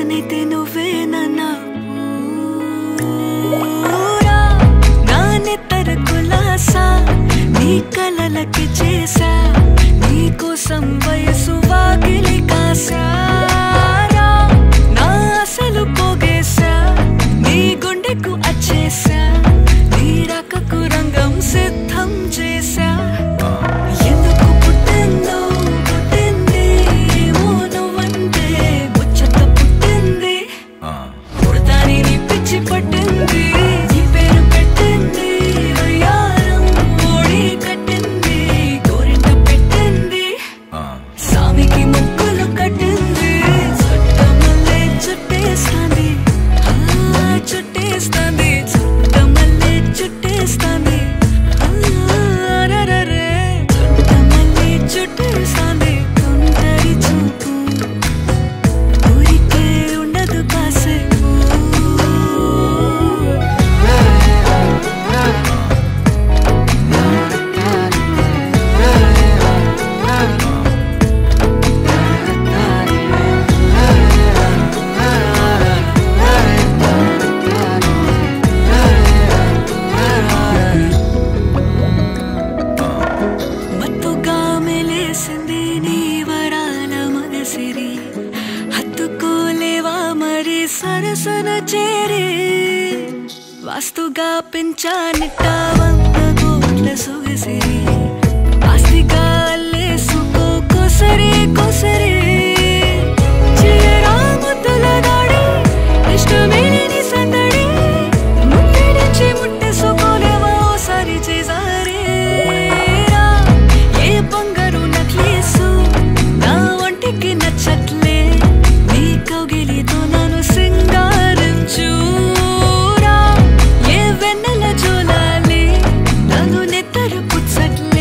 తానైతే నువ్వేనన్నా పూరా నా నెత్తర కులాసా నీ కలలకి చేసా నీ కోసం వయసు వాకిలి కాసారా నా అసలు పోగేసా నీ గుండెకు అచ్చేసా నీ రకకు రంగం సిద్ధం చేసా ఎందుకు పుట్టిందో పుట్టింది ఏమో నువ్వంటే ముచ్చట పుట్టింది పుడతాని నీ పిచ్చి పట్టింది నీ పేరు పెట్టింది వయ్యారం ఓడి కట్టింది గోరింట పెట్టింది సామికి ముక్కులు కట్టింది చుట్టమల్లే చుట్టేస్తాంది చుట్టేస్తాంది చుట్టమల్లే చుట్టేస్తాంది అరరరే చుట్టమల్లే చుట్టేస్తాంది తుంటరి చూపు ఊరికే ఉండదు కాసేపు మత్తుగా మెలేసింది నీ వరాల మనసిరి హత్తుకోలేవా మరి సరసన చేరి వాస్తుగా పెంచానిట్ట 100 కోట్ల సొగసిరి ఆస్తిగా అల్లేసుకో కొసరి కొసరి చేయరా ముద్దుల దాడి ఇష్టమేని సందడి ముట్టడించి ముట్టేసుకోలేవా ఓసారి చేసారే ఏ బంగారు నక్లీసు నా ఒంటికి నచ్చట్లే నీ కౌగిలితో నన్ను సింగారించురా ఏ వెన్నెల జోలాలి నన్ను నెత్తరు పుచ్చట్లే